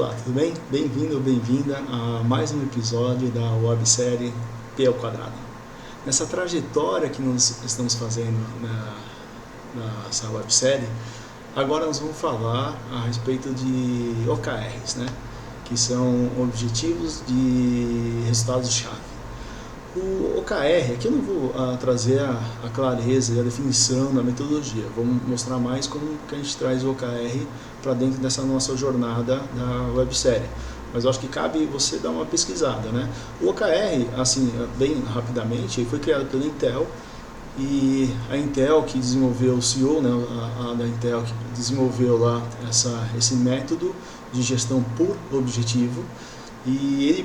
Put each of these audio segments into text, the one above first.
Olá, tudo bem? Bem-vindo ou bem-vinda a mais um episódio da websérie P ao Quadrado. Nessa trajetória que nós estamos fazendo nessa websérie, agora nós vamos falar a respeito de OKRs, né? Que são Objetivos de Resultados-Chave. O OKR, aqui eu não vou trazer a clareza e a definição da metodologia, vamos mostrar mais como que a gente traz o OKR para dentro dessa nossa jornada da websérie. Mas eu acho que cabe você dar uma pesquisada, né? O OKR, assim, bem rapidamente, foi criado pela Intel, e a Intel que desenvolveu, o CEO, né, da Intel que desenvolveu lá esse método de gestão por objetivo. E ele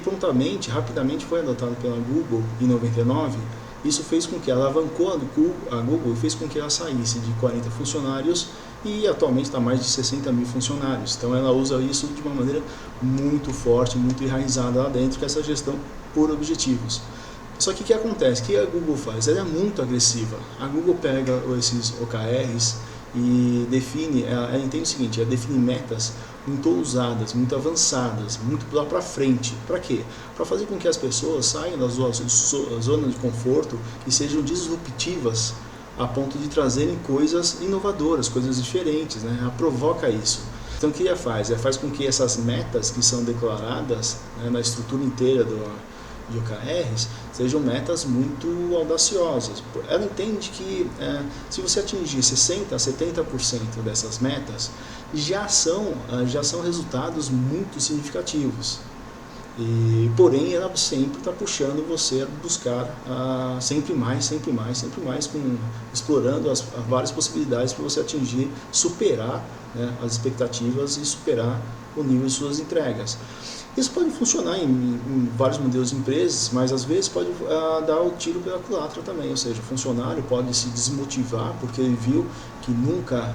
rapidamente foi adotado pela Google em 99. Isso fez com que ela alavancou a Google e fez com que ela saísse de 40 funcionários e atualmente está mais de 60 mil funcionários. Então ela usa isso de uma maneira muito forte, muito enraizada lá dentro, que é essa gestão por objetivos. Só que o que acontece? O que a Google faz? Ela é muito agressiva. A Google pega esses OKRs e define, ela entende o seguinte, ela define metas muito ousadas, muito avançadas, muito lá para frente. Para quê? Para fazer com que as pessoas saiam da zona de conforto e sejam disruptivas a ponto de trazerem coisas inovadoras, coisas diferentes, né? Ela provoca isso. Então o que ela faz? Ela faz com que essas metas que são declaradas, né, na estrutura inteira de OKRs sejam metas muito audaciosas. Ela entende que se você atingir 60% a 70% dessas metas, já são resultados muito significativos. Porém, ela sempre está puxando você a buscar sempre mais, explorando as várias possibilidades para você atingir, superar, né, as expectativas e superar o nível de suas entregas. Isso pode funcionar em vários modelos de empresas, mas às vezes pode dar o tiro pela culatra também, ou seja, o funcionário pode se desmotivar porque ele viu que nunca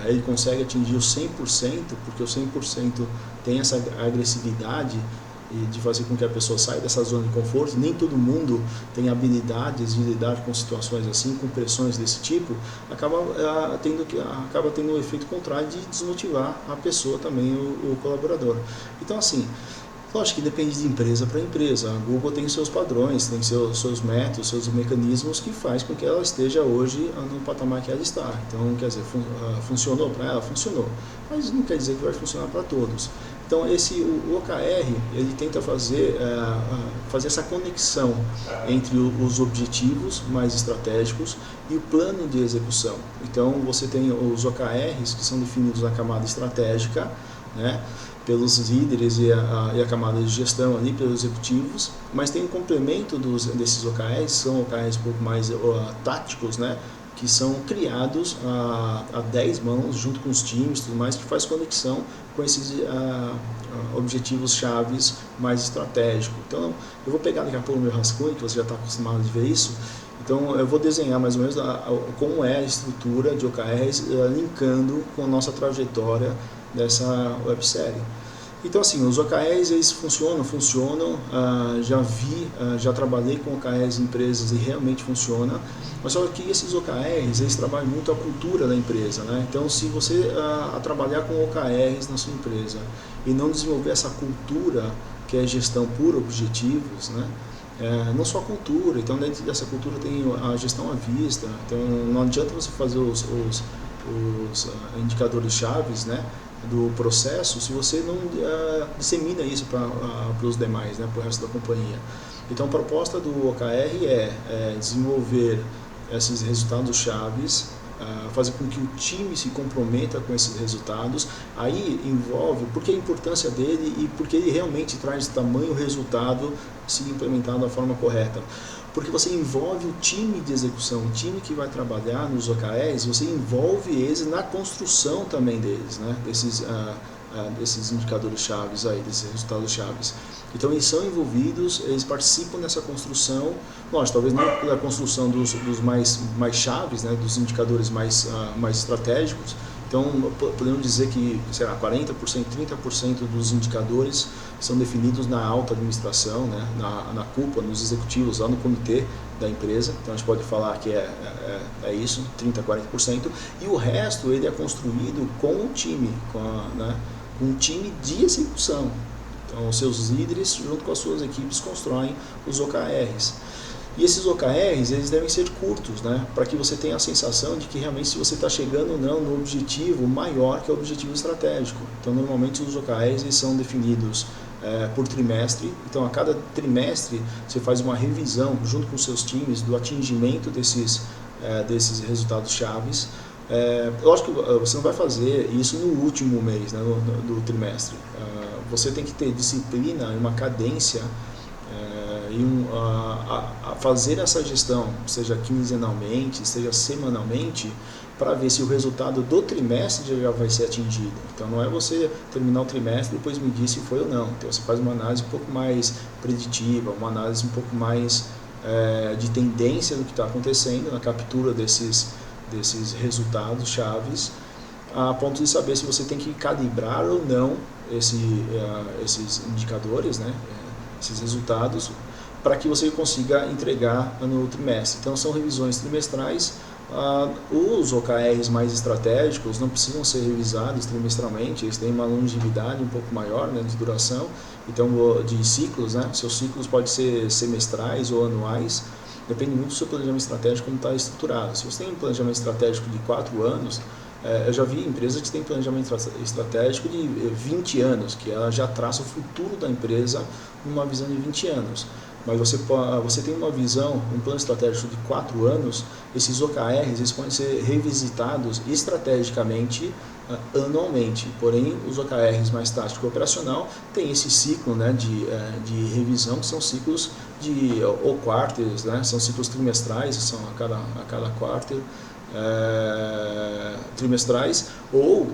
ele consegue atingir o 100%, porque o 100% tem essa agressividade de fazer com que a pessoa saia dessa zona de conforto. Nem todo mundo tem habilidades de lidar com situações assim, com pressões desse tipo, acaba tendo um efeito contrário de desmotivar a pessoa também, o colaborador. Então assim, lógico que depende de empresa para empresa. A Google tem seus padrões, tem seus métodos, seus mecanismos que faz com que ela esteja hoje no patamar que ela está. Então, quer dizer, funcionou para ela? Funcionou. Mas não quer dizer que vai funcionar para todos. Então, o OKR, ele tenta fazer essa conexão entre os objetivos mais estratégicos e o plano de execução. Então, você tem os OKRs que são definidos na camada estratégica, né, pelos líderes e a camada de gestão ali, pelos executivos, mas tem um complemento desses OKRs, são OKRs um pouco mais táticos, né, que são criados a 10 mãos, junto com os times e tudo mais, que faz conexão com esses objetivos chaves mais estratégicos. Então, eu vou pegar daqui a pouco o meu rascunho, que você já está acostumado a ver isso. Então, eu vou desenhar mais ou menos como é a estrutura de OKRs, linkando com a nossa trajetória dessa websérie. Então assim, os OKRs eles funcionam, já trabalhei com OKRs em empresas e realmente funciona, mas só que esses OKRs eles trabalham muito a cultura da empresa, né? Então se você trabalhar com OKRs na sua empresa e não desenvolver essa cultura que é gestão por objetivos, né? Não só a cultura, então dentro dessa cultura tem a gestão à vista, então não adianta você fazer os indicadores chaves, né, do processo se você não dissemina isso para os demais, né, para o resto da companhia. Então a proposta do OKR é desenvolver esses resultados chaves, fazer com que o time se comprometa com esses resultados. Aí envolve porque a importância dele e porque ele realmente traz tamanho resultado se implementado da forma correta. Porque você envolve o time de execução, o time que vai trabalhar nos OKRs, você envolve eles na construção também deles, né? Desses indicadores chaves aí, desses resultados chaves. Então eles são envolvidos, eles participam dessa construção, lógico, talvez não pela construção dos mais chaves, né, dos indicadores mais estratégicos. Então podemos dizer que, sei lá, 40%, 30% dos indicadores são definidos na alta administração, né, na cúpula, nos executivos, lá no comitê da empresa. Então a gente pode falar que é isso, 30%, 40%, e o resto ele é construído com o time, com um time de execução. Então, os seus líderes, junto com as suas equipes, constroem os OKRs. E esses OKRs, eles devem ser curtos, né? Para que você tenha a sensação de que realmente se você está chegando ou não no objetivo maior, que é o objetivo estratégico. Então, normalmente os OKRs eles são definidos por trimestre. Então, a cada trimestre você faz uma revisão junto com os seus times do atingimento desses resultados chaves. Lógico que você não vai fazer isso no último mês, né, do trimestre. Você tem que ter disciplina e uma cadência a fazer essa gestão, seja quinzenalmente, seja semanalmente, para ver se o resultado do trimestre já vai ser atingido. Então não é você terminar o trimestre e depois medir se foi ou não. Então você faz uma análise um pouco mais preditiva, uma análise um pouco mais de tendência do que está acontecendo na captura desses resultados chaves, a ponto de saber se você tem que calibrar ou não esses indicadores, né, esses resultados, para que você consiga entregar no trimestre. Então são revisões trimestrais. Os OKRs mais estratégicos não precisam ser revisados trimestralmente, eles têm uma longevidade um pouco maior, né, de duração, então de ciclos, né, seus ciclos podem ser semestrais ou anuais, depende muito do seu planejamento estratégico como está estruturado. Se você tem um planejamento estratégico de 4 anos, eu já vi empresas que têm planejamento estratégico de 20 anos, que ela já traça o futuro da empresa numa visão de 20 anos. Mas você tem uma visão, um plano estratégico de 4 anos, esses OKRs eles podem ser revisitados estrategicamente anualmente. Porém, os OKRs mais tático e operacional têm esse ciclo, né, de revisão, que são ciclos ou quarters, né, são ciclos trimestrais, são a cada quarter, trimestrais, ou,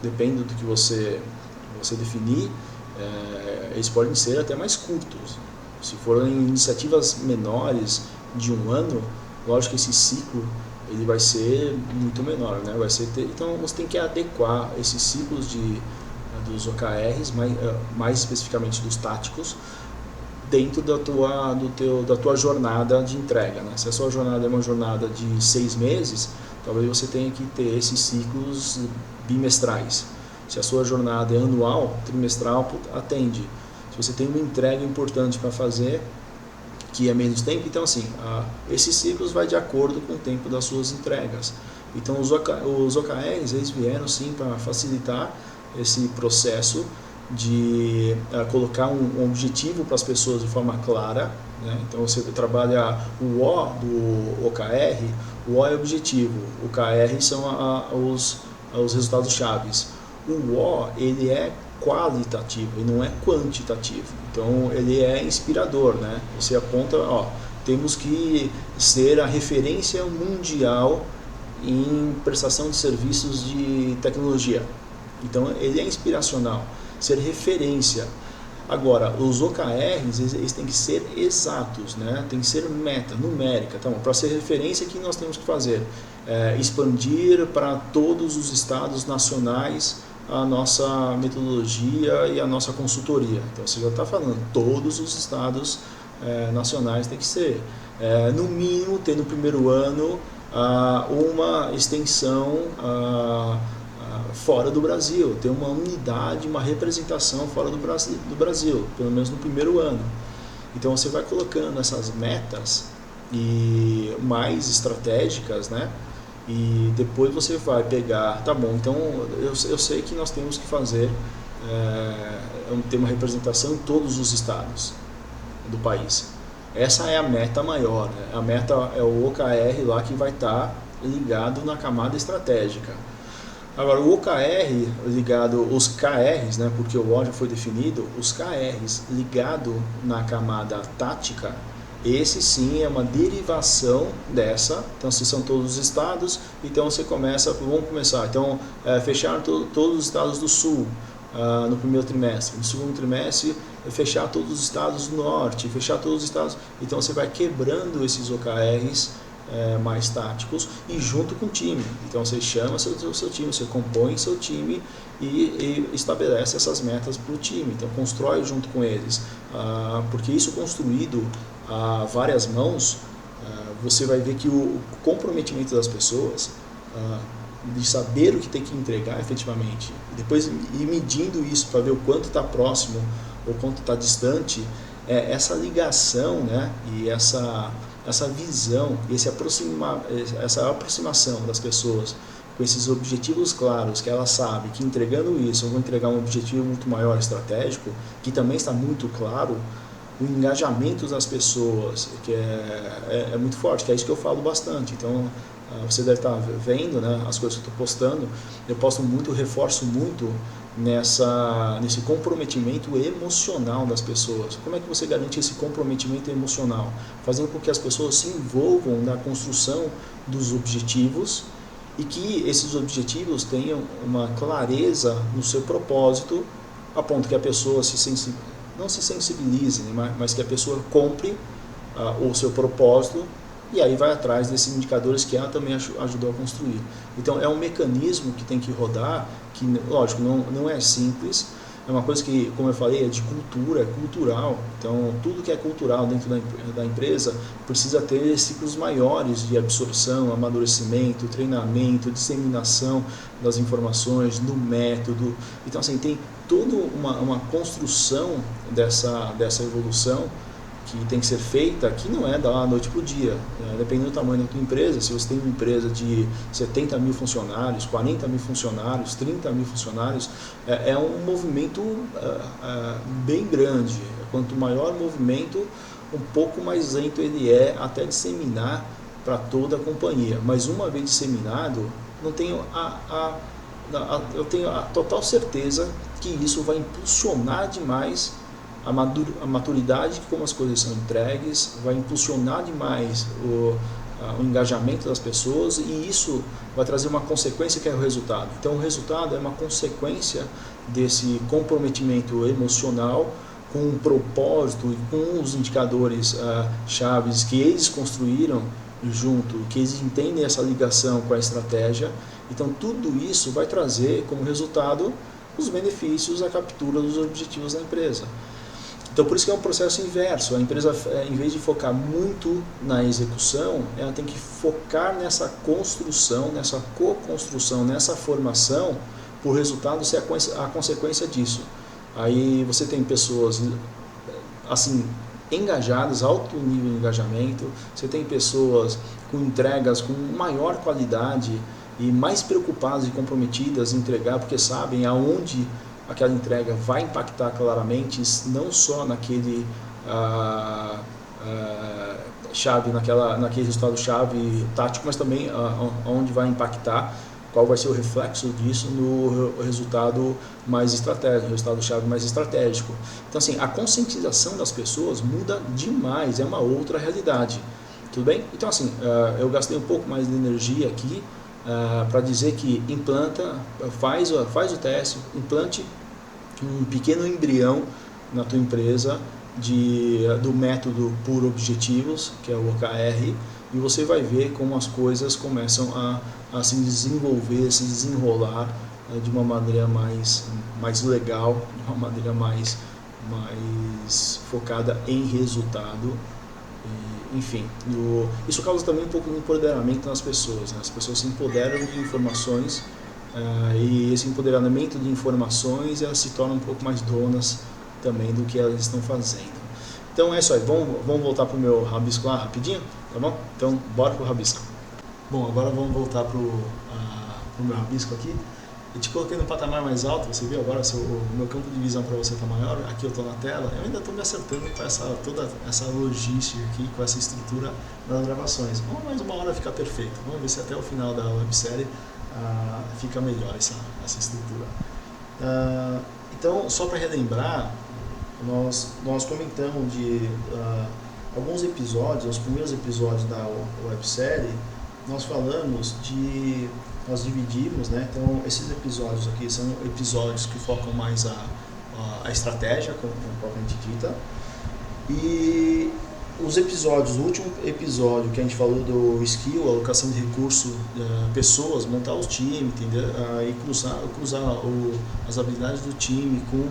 depende do que você definir, eles podem ser até mais curtos. Se forem iniciativas menores de um ano, lógico que esse ciclo ele vai ser muito menor, né? Então você tem que adequar esses ciclos dos OKRs, mais especificamente dos táticos, dentro da tua jornada de entrega, né? Se a sua jornada é uma jornada de 6 meses, talvez você tenha que ter esses ciclos bimestrais. Se a sua jornada é anual, trimestral, atende. Se você tem uma entrega importante para fazer, que é menos tempo, então assim, esses ciclos vai de acordo com o tempo das suas entregas. Então os OKRs eles vieram sim para facilitar esse processo de colocar um objetivo para as pessoas de forma clara, né? Então você trabalha o O do OKR, o O é objetivo, o KR são os resultados chaves. O O ele é qualitativo e não é quantitativo, então ele é inspirador, né? Você aponta, temos que ser a referência mundial em prestação de serviços de tecnologia, então ele é inspiracional, ser referência. Agora, os OKRs eles têm que ser exatos, né? Tem que ser meta, numérica, tá bom? Para ser referência, o que nós temos que fazer? Expandir para todos os estados nacionais a nossa metodologia e a nossa consultoria. Então você já está falando, todos os estados nacionais tem que ser, no mínimo ter no primeiro ano uma extensão fora do Brasil, ter uma unidade, uma representação fora do Brasil, pelo menos no primeiro ano. Então você vai colocando essas metas e mais estratégicas, né? E depois você vai pegar, tá bom, então eu sei que nós temos que fazer, ter uma representação em todos os estados do país. Essa é a meta maior, né? A meta é o OKR lá que vai estar ligado na camada estratégica. Agora o OKR ligado, os KRs, né, porque o O já foi definido, os KRs ligado na camada tática, esse sim é uma derivação dessa. Então se são todos os estados, então você vamos começar, então fechar todos os estados do sul no primeiro trimestre, no segundo trimestre fechar todos os estados do norte, fechar todos os estados, então você vai quebrando esses OKRs mais táticos e junto com o time. Então você chama seu time, você compõe seu time e estabelece essas metas para o time. Então constrói junto com eles, porque isso construído a várias mãos, você vai ver que o comprometimento das pessoas de saber o que tem que entregar efetivamente, e depois ir medindo isso para ver o quanto está próximo ou quanto está distante, essa ligação, né, e essa visão, essa aproximação das pessoas com esses objetivos claros, que ela sabe que entregando isso eu vou entregar um objetivo muito maior, estratégico, que também está muito claro, o engajamento das pessoas, que é muito forte, que é isso que eu falo bastante. Então, você deve estar vendo, né, as coisas que eu estou postando, eu posto muito, reforço muito nesse comprometimento emocional das pessoas. Como é que você garante esse comprometimento emocional? Fazendo com que as pessoas se envolvam na construção dos objetivos e que esses objetivos tenham uma clareza no seu propósito, a ponto que a pessoa não se sensibilize, né, mas que a pessoa compre o seu propósito e aí vai atrás desses indicadores que ela também ajudou a construir. Então é um mecanismo que tem que rodar, que lógico, não é simples, é uma coisa que, como eu falei, é de cultura, é cultural. Então tudo que é cultural dentro da empresa precisa ter ciclos maiores de absorção, amadurecimento, treinamento, disseminação das informações, do método. Então assim, tem toda uma construção dessa evolução que tem que ser feita, que não é da noite para o dia, dependendo do tamanho da tua empresa. Se você tem uma empresa de 70 mil funcionários, 40 mil funcionários, 30 mil funcionários, é um movimento bem grande. Quanto maior o movimento, um pouco mais lento ele é até disseminar para toda a companhia. Mas uma vez disseminado, eu tenho a total certeza que isso vai impulsionar demais a maturidade de como as coisas são entregues, vai impulsionar demais o engajamento das pessoas, e isso vai trazer uma consequência que é o resultado. Então o resultado é uma consequência desse comprometimento emocional com um propósito e com os indicadores chaves que eles construíram junto, que eles entendem essa ligação com a estratégia. Então tudo isso vai trazer como resultado os benefícios, a captura dos objetivos da empresa. Então, por isso que é um processo inverso. A empresa, em vez de focar muito na execução, ela tem que focar nessa construção, nessa co-construção, nessa formação, por resultado ser a consequência disso. Aí você tem pessoas assim engajadas, alto nível de engajamento, você tem pessoas com entregas com maior qualidade e mais preocupadas e comprometidas em entregar, porque sabem aonde aquela entrega vai impactar claramente, não só naquele chave, naquele resultado chave tático, mas também onde vai impactar, qual vai ser o reflexo disso no resultado mais estratégico, resultado chave mais estratégico. Então assim, a conscientização das pessoas muda demais, é uma outra realidade, tudo bem? Então assim, eu gastei um pouco mais de energia aqui para dizer que implanta, faz o teste, implante um pequeno embrião na tua empresa do método por objetivos, que é o OKR, e você vai ver como as coisas começam a se desenvolver, se desenrolar de uma maneira mais legal, de uma maneira mais focada em resultado. Enfim, isso causa também um pouco de empoderamento nas pessoas, né? As pessoas se empoderam de informações, e esse empoderamento de informações, elas se tornam um pouco mais donas também do que elas estão fazendo. Então é isso aí, vamos voltar para o meu rabisco lá rapidinho, tá bom? Então bora pro rabisco. Bom, agora vamos voltar pro meu rabisco aqui. Eu te coloquei no patamar mais alto, você viu agora o meu campo de visão para você está maior, aqui eu estou na tela. Eu ainda estou me acertando com toda essa logística aqui, com essa estrutura das gravações. Vamos mais uma hora ficar perfeito, vamos ver se até o final da websérie fica melhor essa estrutura. Então, só para relembrar, nós comentamos de alguns episódios, os primeiros episódios da websérie, nós dividimos, né? Então esses episódios aqui são episódios que focam mais a estratégia, como propriamente dita, e os episódios, o último episódio que a gente falou do skill, alocação de recursos, pessoas, montar o time, entendeu? E cruzar as habilidades do time com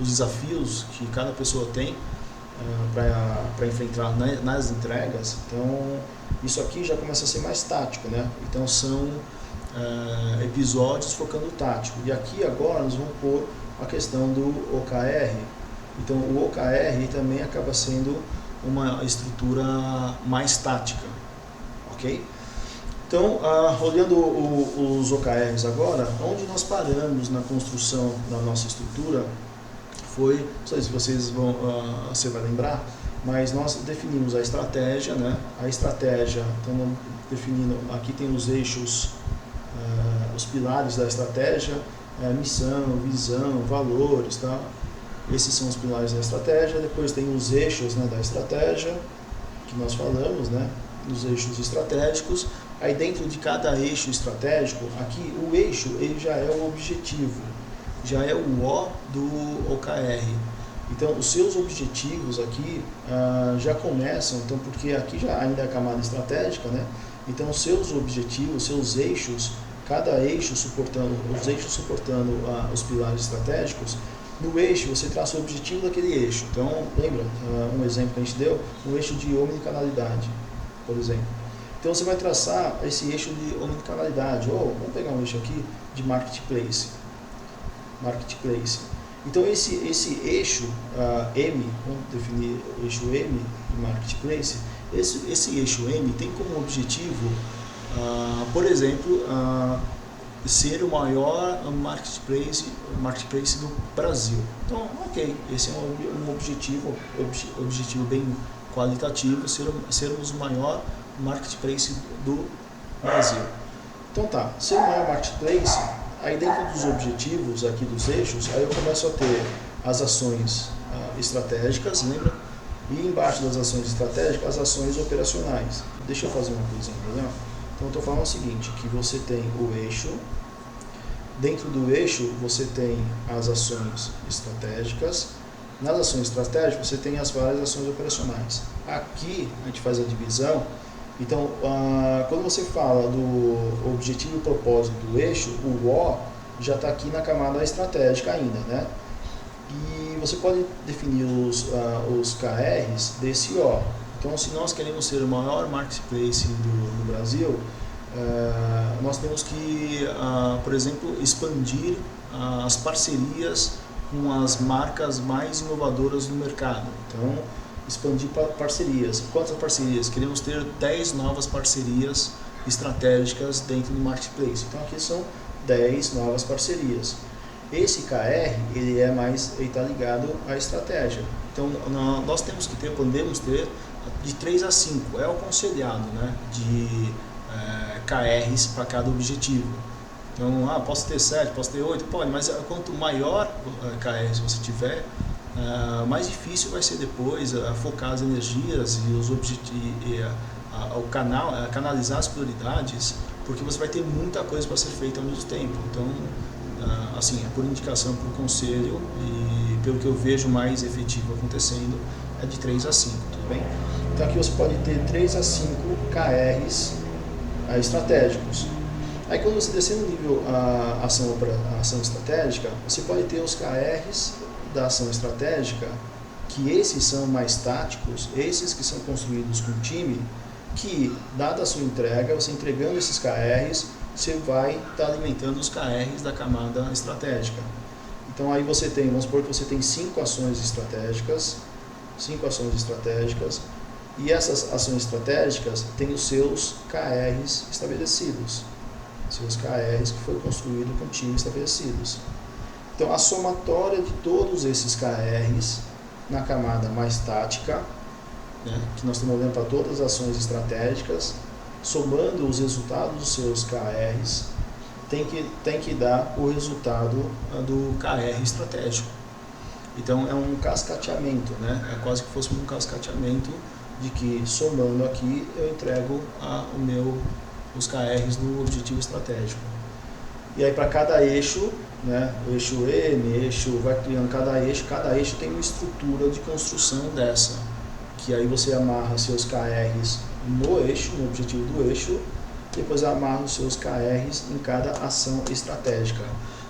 os desafios que cada pessoa tem para enfrentar nas entregas. Então isso aqui já começa a ser mais tático, né? Então são episódios focando o tático. E aqui agora nós vamos pôr a questão do OKR. Então o OKR também acaba sendo uma estrutura mais tática, ok? Então, olhando os OKRs agora, onde nós paramos na construção da nossa estrutura foi, não sei se você vai lembrar, mas nós definimos a estratégia, né? A estratégia, então definindo, aqui tem os eixos, os pilares da estratégia, missão, visão, valores, tá? Esses são os pilares da estratégia. Depois tem os eixos, né, da estratégia, que nós falamos, né? Os eixos estratégicos. Aí dentro de cada eixo estratégico, aqui o eixo ele já é o objetivo, já é o O do OKR. Então os seus objetivos aqui já começam, então, porque aqui já ainda é a camada estratégica, né? Então os seus objetivos, seus eixos, cada eixo suportando, os eixos suportando os pilares estratégicos. No eixo você traça o objetivo daquele eixo. Então lembra um exemplo que a gente deu, um eixo de omnicanalidade, por exemplo. Então você vai traçar esse eixo de omnicanalidade, ou vamos pegar um eixo aqui de marketplace. Então esse eixo M, vamos definir o eixo M de marketplace, esse eixo M tem como objetivo, por exemplo, ser o maior marketplace do Brasil. Então, ok, esse é um objetivo bem qualitativo, sermos o maior marketplace do Brasil. Então tá, ser o maior marketplace, aí dentro dos objetivos aqui dos eixos, aí eu começo a ter as ações estratégicas, lembra? E embaixo das ações estratégicas, as ações operacionais. Deixa eu fazer uma coisinha, entendeu? Então eu estou falando o seguinte, que você tem o eixo, dentro do eixo você tem as ações estratégicas, nas ações estratégicas você tem as várias ações operacionais. Aqui a gente faz a divisão. Então, quando você fala do objetivo e propósito do eixo, o O já está aqui na camada estratégica ainda, né? E você pode definir os KRs desse O. Então, se nós queremos ser o maior marketplace do Brasil, nós temos que, por exemplo, expandir as parcerias com as marcas mais inovadoras do mercado. Então, expandir parcerias. Quantas parcerias? Queremos ter 10 novas parcerias estratégicas dentro do marketplace. Então aqui são 10 novas parcerias. Esse KR, ele está ligado à estratégia. Então nós podemos ter de 3 a 5, é o aconselhado, né, de KRs para cada objetivo. Então, posso ter 7, posso ter 8, pode, mas quanto maior KRs você tiver, mais difícil vai ser depois focar as energias e os objetivos, canalizar as prioridades, porque você vai ter muita coisa para ser feita ao mesmo tempo. Então, assim, por indicação, por conselho e pelo que eu vejo mais efetivo acontecendo, é de 3 a 5, tudo bem? Então aqui você pode ter 3 a 5 KRs estratégicos. Aí quando você descer no nível ação estratégica, você pode ter os KRs da ação estratégica, que esses são mais táticos, esses que são construídos com time, que dada a sua entrega, você entregando esses KRs, você vai estar alimentando os KRs da camada estratégica. Então aí você tem, vamos supor que você tem 5 ações estratégicas, e essas ações estratégicas têm os seus KRs estabelecidos, seus KRs que foram construídos com time estabelecidos. Então, a somatória de todos esses KRs na camada mais tática, né, que nós estamos olhando para todas as ações estratégicas, somando os resultados dos seus KRs, tem que dar o resultado do KR estratégico. Então, é um cascateamento, né? É quase que fosse um cascateamento de que, somando aqui, eu entrego os KRs do objetivo estratégico. E aí, para cada eixo, né, o eixo M, vai criando cada eixo tem uma estrutura de construção dessa, que aí você amarra seus KRs no eixo, no objetivo do eixo, depois amarra os seus KRs em cada ação estratégica.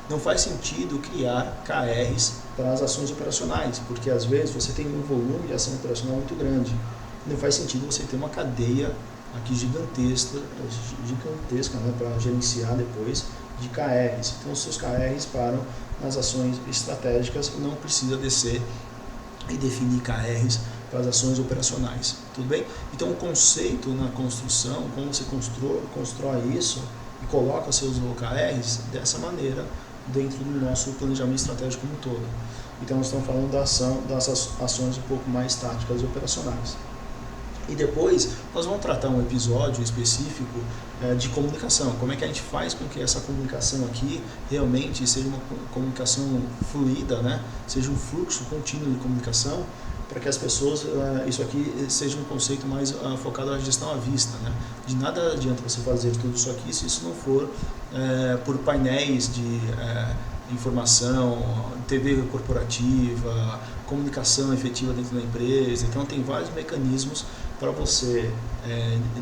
Não faz sentido criar KRs para as ações operacionais, porque às vezes você tem um volume de ação operacional muito grande. Não faz sentido você ter uma cadeia aqui gigantesca, né, para gerenciar depois de KRs. Então, os seus KRs param nas ações estratégicas, não precisa descer e definir KRs para as ações operacionais, tudo bem? Então, o conceito na construção, como você constrói isso e coloca seus OKRs dessa maneira dentro do nosso planejamento estratégico como um todo. Então, nós estamos falando das ações um pouco mais táticas e operacionais. E depois nós vamos tratar um episódio específico de comunicação. Como é que a gente faz com que essa comunicação aqui realmente seja uma comunicação fluida, né? Seja um fluxo contínuo de comunicação, para que as pessoas, isso aqui seja um conceito mais focado na gestão à vista, né? De nada adianta você fazer tudo isso aqui se isso não for por painéis de informação, TV corporativa, comunicação efetiva dentro da empresa. Então tem vários mecanismos para você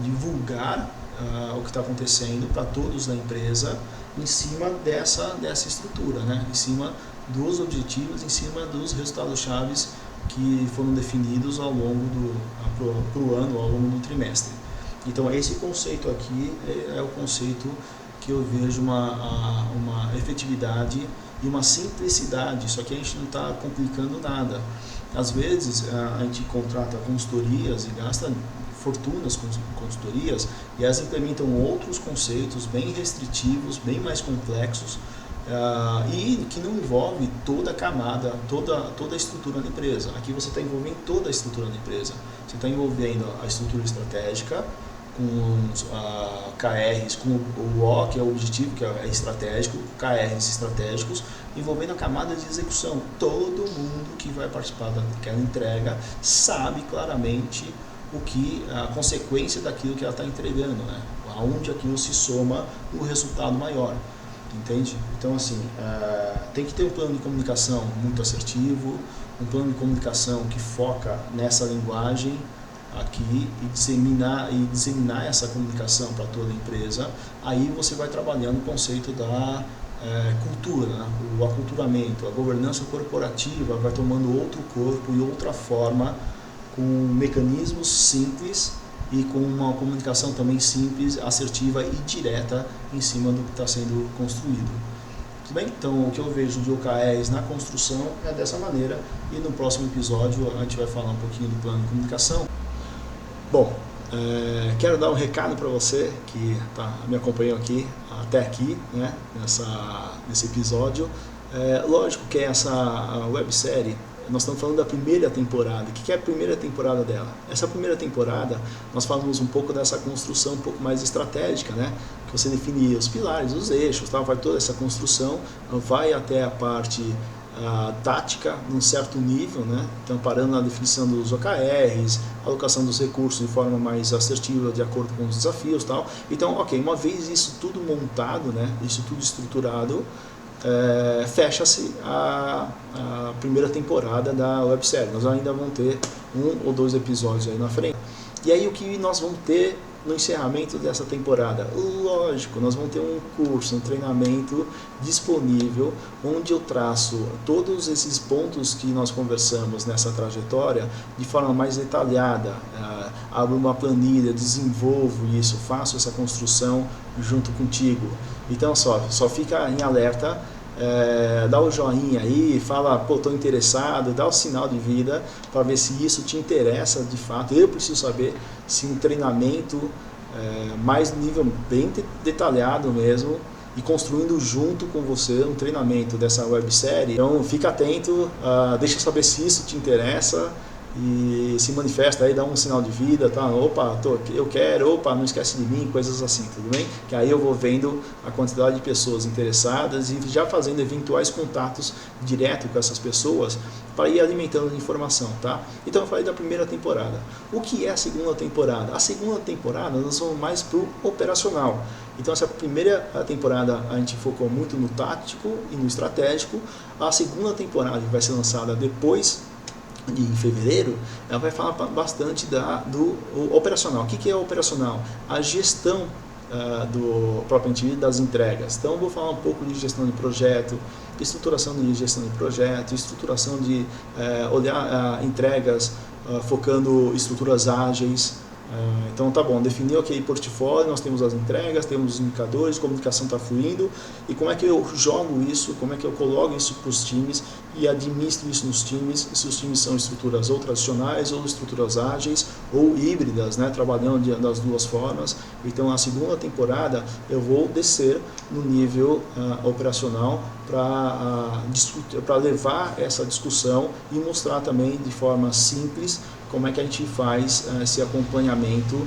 divulgar o que está acontecendo para todos da empresa em cima dessa estrutura, né? Em cima dos objetivos, em cima dos resultados chaves que foram definidos ao longo pro ano, ao longo do trimestre. Então esse conceito aqui é o conceito que eu vejo uma efetividade e uma simplicidade. Isso aqui a gente não está complicando nada. Às vezes a gente contrata consultorias e gasta fortunas com consultorias e elas implementam outros conceitos bem restritivos, bem mais complexos, e que não envolve toda a camada, toda a estrutura da empresa. Aqui você está envolvendo toda a estrutura da empresa. Você está envolvendo a estrutura estratégica, com os KRs, com o O, que é o objetivo, que é estratégico, KRs estratégicos, envolvendo a camada de execução. Todo mundo que vai participar daquela entrega sabe claramente a consequência daquilo que ela está entregando, né? Aonde aquilo se soma o resultado maior. Entende? Então, assim, tem que ter um plano de comunicação muito assertivo, um plano de comunicação que foca nessa linguagem aqui e disseminar essa comunicação para toda a empresa. Aí você vai trabalhando o conceito da cultura, né? O aculturamento, a governança corporativa vai tomando outro corpo e outra forma, com mecanismos simples e com uma comunicação também simples, assertiva e direta em cima do que está sendo construído. Tudo bem? Então, o que eu vejo de OKRs na construção é dessa maneira, e no próximo episódio a gente vai falar um pouquinho do plano de comunicação. Bom, quero dar um recado para você que me acompanhou aqui, até aqui, né, nesse episódio. Lógico que essa websérie, nós estamos falando da primeira temporada. O que é a primeira temporada dela? Essa primeira temporada, nós falamos um pouco dessa construção um pouco mais estratégica, né? Que você define os pilares, os eixos, vai toda essa construção, vai até a parte tática, num certo nível, né? Então, parando na definição dos OKRs, alocação dos recursos de forma mais assertiva, de acordo com os desafios, tal. Então, ok, uma vez isso tudo montado, né? Isso tudo estruturado, fecha-se a primeira temporada da websérie. Nós ainda vamos ter 1 ou 2 episódios aí na frente. E aí o que nós vamos ter no encerramento dessa temporada? Lógico, nós vamos ter um curso, um treinamento disponível, onde eu traço todos esses pontos que nós conversamos nessa trajetória de forma mais detalhada. Abro uma planilha, desenvolvo isso, faço essa construção junto contigo. Então só fica em alerta, dá o joinha aí, fala, pô, estou interessado, dá o sinal de vida para ver se isso te interessa de fato. Eu preciso saber se um treinamento mais nível bem detalhado mesmo, e construindo junto com você um treinamento dessa websérie. Então fica atento, deixa eu saber se isso te interessa e se manifesta aí, dá um sinal de vida, tá? Opa, eu quero, opa, não esquece de mim, coisas assim, tudo bem? Que aí eu vou vendo a quantidade de pessoas interessadas e já fazendo eventuais contatos direto com essas pessoas para ir alimentando de informação, tá? Então eu falei da primeira temporada. O que é a segunda temporada? A segunda temporada nós vamos mais pro operacional. Então essa primeira temporada a gente focou muito no tático e no estratégico. A segunda temporada, que vai ser lançada depois em fevereiro, ela vai falar bastante do operacional. O que é operacional? A gestão propriamente das entregas. Então eu vou falar um pouco de gestão de projeto, estruturação de gestão de projeto, estruturação de olhar entregas, focando estruturas ágeis, Então tá bom, defini ok, portfólio, nós temos as entregas, temos os indicadores, comunicação está fluindo, e como é que eu jogo isso, como é que eu coloco isso para os times e administro isso nos times, se os times são estruturas ou tradicionais, ou estruturas ágeis, ou híbridas, né, trabalhando das duas formas. Então na segunda temporada eu vou descer no nível operacional para levar essa discussão e mostrar também de forma simples como é que a gente faz esse acompanhamento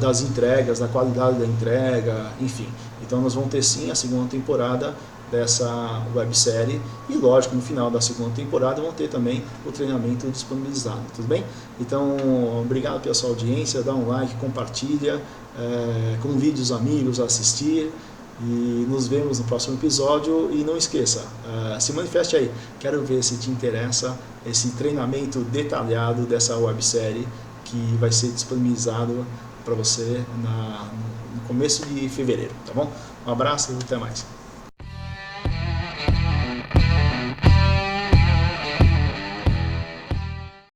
das entregas, da qualidade da entrega, enfim. Então nós vamos ter sim a segunda temporada dessa websérie e lógico, no final da segunda temporada vão ter também o treinamento disponibilizado, tudo bem? Então, obrigado pela sua audiência, dá um like, compartilha, convide os amigos a assistir e nos vemos no próximo episódio e não esqueça, se manifeste aí, quero ver se te interessa esse treinamento detalhado dessa websérie que vai ser disponibilizado para você no começo de fevereiro, tá bom? Um abraço e até mais.